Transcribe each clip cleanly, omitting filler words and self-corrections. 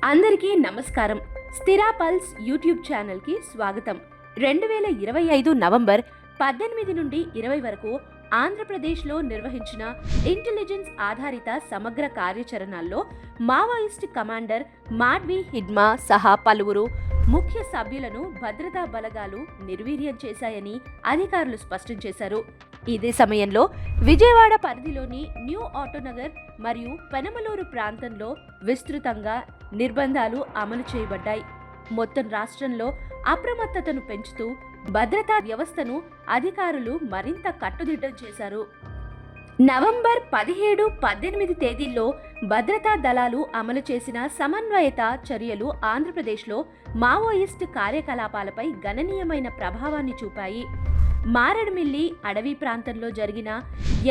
అందరికీ నమస్కారం. స్థిరా pulse YouTube ఛానల్కి స్వాగతం. 2025 నవంబర్ 18 నుండి 20 వరకు ఆంధ్రప్రదేశ్లో నిర్వహించిన ఇంటెలిజెన్స్ ఆధారిత సమగ్ర కార్యాచరణల్లో మావోయిస్ట్ కమాండర్ మాడ్వి హిడ్మా సహా పలువురు ముఖ్య సభ్యులను భద్రతా బలగాలు నిర్వీర్యం చేశాయని అధికారులు స్పష్టం చేశారు. ఇదే సమయంలో విజయవాడ పరిధిలోని న్యూ ఆటోనగర్ మరియు పెనమలూరు ప్రాంతంలో విస్తృతంగా నిర్బంధాలు అమలు చేయబడ్డాయి. మొత్తం రాష్ట్రంలో అప్రమత్తతను పెంచుతూ భద్రతా వ్యవస్థను అధికారులు మరింత కట్టుదిట్టం చేశారు. నవంబర్ 17, 18 తేదీల్లో భద్రతా దళాలు అమలు చేసిన సమన్వయత చర్యలు ఆంధ్రప్రదేశ్లో మావోయిస్టు కార్యకలాపాలపై గణనీయమైన ప్రభావాన్ని చూపాయి. మారేడుమిల్లి అడవి ప్రాంతంలో జరిగిన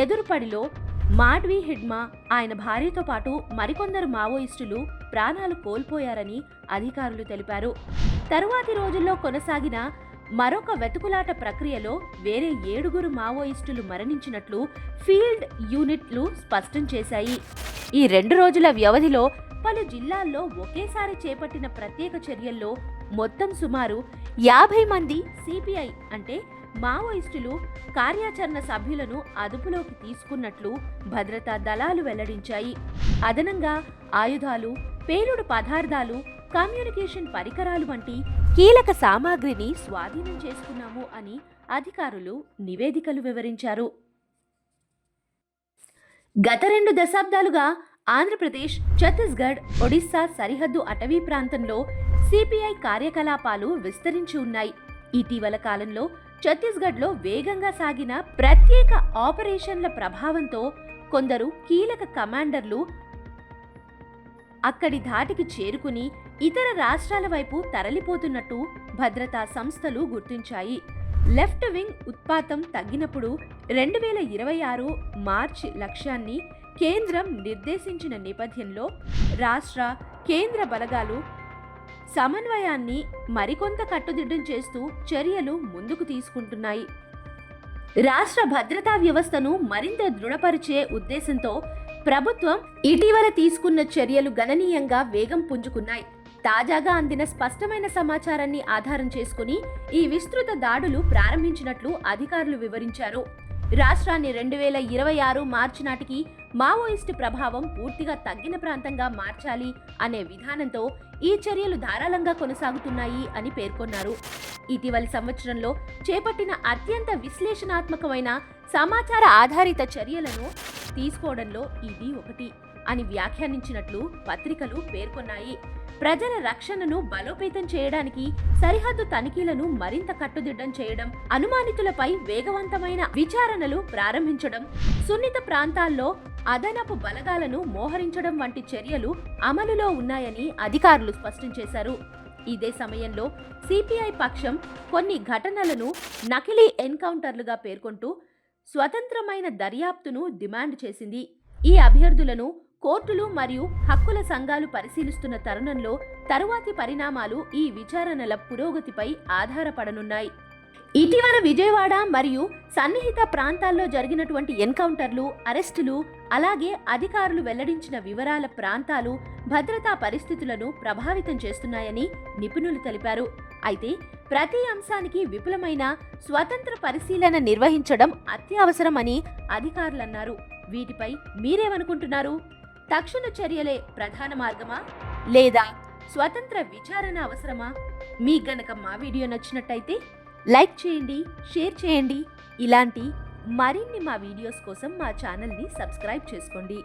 ఎదురుపడిలో మాడ్వి హిడ్మా, ఆయన భార్యతో పాటు మరికొందరు మావోయిస్టులు ప్రాణాలు కోల్పోయారని అధికారులు తెలిపారు. తరువాతి రోజుల్లో కొనసాగిన మరొక వెతుకులాట ప్రక్రియలో వేరే 7 మావోయిస్టులు మరణించినట్లు ఫీల్డ్ యూనిట్లు స్పష్టం చేశాయి. ఈ 2 రోజుల వ్యవధిలో పలు జిల్లాల్లో ఒకేసారి చేపట్టిన ప్రత్యేక చర్యల్లో మొత్తం సుమారు 50 మంది సిపిఐ అంటే మావోయిస్టులు కార్యాచరణ సభ్యులను అదుపులోకి తీసుకున్నట్లు భద్రతా దళాలు వెల్లడించాయి. అదనంగా ఆయుధాలు, పేలుడు పదార్థాలు, కమ్యూనికేషన్ పరికరాలు వంటి కీలక సామాగ్రిని స్వాధీనం చేసుకున్నాము అని అధికారులు నివేదికలు వివరించారు. గత 2 దశాబ్దాలుగా ఆంధ్రప్రదేశ్, ఛత్తీస్గఢ్, ఒడిశా సరిహద్దు అటవీ ప్రాంతంలో సిపిఐ కార్యకలాపాలు విస్తరించి ఉన్నాయి. ఇటీవల కాలంలో ఛత్తీస్గఢ్లో వేగంగా సాగిన ప్రత్యేక ఆపరేషన్ల ప్రభావంతో కొందరు కీలక కమాండర్లు అక్కడి ధాటికి చేరుకుని ఇతర రాష్ట్రాల వైపు తరలిపోతున్నట్టు భద్రతా సంస్థలు గుర్తించాయి. లెఫ్ట్ వింగ్ ఉత్పాతం తగ్గినప్పుడు 2026 మార్చి లక్ష్యాన్ని కేంద్రం నిర్దేశించిన నేపథ్యంలో రాష్ట్ర, కేంద్ర బలగాలు సమన్వయాన్ని మరికొంత కట్టుదిట్టం చేస్తూ చర్యలు ముందుకు తీసుకుంటున్నాయి. రాష్ట్ర భద్రతా వ్యవస్థను మరింత దృఢపరిచే ఉద్దేశంతో ప్రభుత్వం ఇటీవల తీసుకున్న చర్యలు గణనీయంగా వేగం పుంజుకున్నాయి. తాజాగా అందిన స్పష్టమైన సమాచారాన్ని ఆధారం చేసుకుని ఈ విస్తృత దాడులు ప్రారంభించినట్లు అధికారులు వివరించారు. రాష్ట్రాన్ని 2026 మార్చి నాటికి మావోయిస్టు ప్రభావం పూర్తిగా తగ్గిన ప్రాంతంగా మార్చాలి అనే విధానంతో ఈ చర్యలు ధారాళంగా కొనసాగుతున్నాయి అని పేర్కొన్నారు. ఇటీవలి సంవత్సరంలో చేపట్టిన అత్యంత విశ్లేషణాత్మకమైన సమాచార ఆధారిత చర్యలను తీసుకోవడంలో ఇది ఒకటి అని వ్యాఖ్యానించినట్లు పత్రికలు పేర్కొన్నాయి. ప్రజల రక్షణను బలోపేతం చేయడానికి సరిహద్దు తనిఖీలను మరింత కట్టుదిట్టం చేయడం, అనుమానితులపై వేగవంతమైన విచారణలు ప్రారంభించడం, సున్నిత ప్రాంతాల్లో అదనపు బలగాలను మోహరించడం వంటి చర్యలు అమలులో ఉన్నాయని అధికారులు స్పష్టం చేశారు. ఇదే సమయంలో సిపిఐ పక్షం కొన్ని ఘటనలను నకిలీ ఎన్కౌంటర్లుగా పేర్కొంటూ స్వతంత్రమైన దర్యాప్తును డిమాండ్ చేసింది. ఈ అభ్యర్థులను కోర్టులు మరియు హక్కుల సంఘాలు పరిశీలిస్తున్న తరుణంలో తరువాతి పరిణామాలు ఈ విచారణల పురోగతిపై ఆధారపడనున్నాయి. ఇటీవల విజయవాడ మరియు సన్నిహిత ప్రాంతాల్లో జరిగినటువంటి ఎన్కౌంటర్లు, అరెస్టులు, అలాగే అధికారులు వెల్లడించిన వివరాల ప్రాంతాలు భద్రతా పరిస్థితులను ప్రభావితం చేస్తున్నాయని నిపుణులు తెలిపారు. అయితే ప్రతి అంశానికి విపులమైన స్వతంత్ర పరిశీలన నిర్వహించడం అత్యవసరమని అధికారులన్నారు. వీటిపై మీరేమనుకుంటున్నారు? తక్షణ చర్యలే ప్రధాన మార్గమా, లేదా స్వతంత్ర విచారణ అవసరమా? మీకు గనక మా వీడియో నచ్చినట్టయితే లైక్ చేయండి, షేర్ చేయండి. ఇలాంటి మరిన్ని మా వీడియోస్ కోసం మా ఛానల్ని సబ్స్క్రైబ్ చేసుకోండి.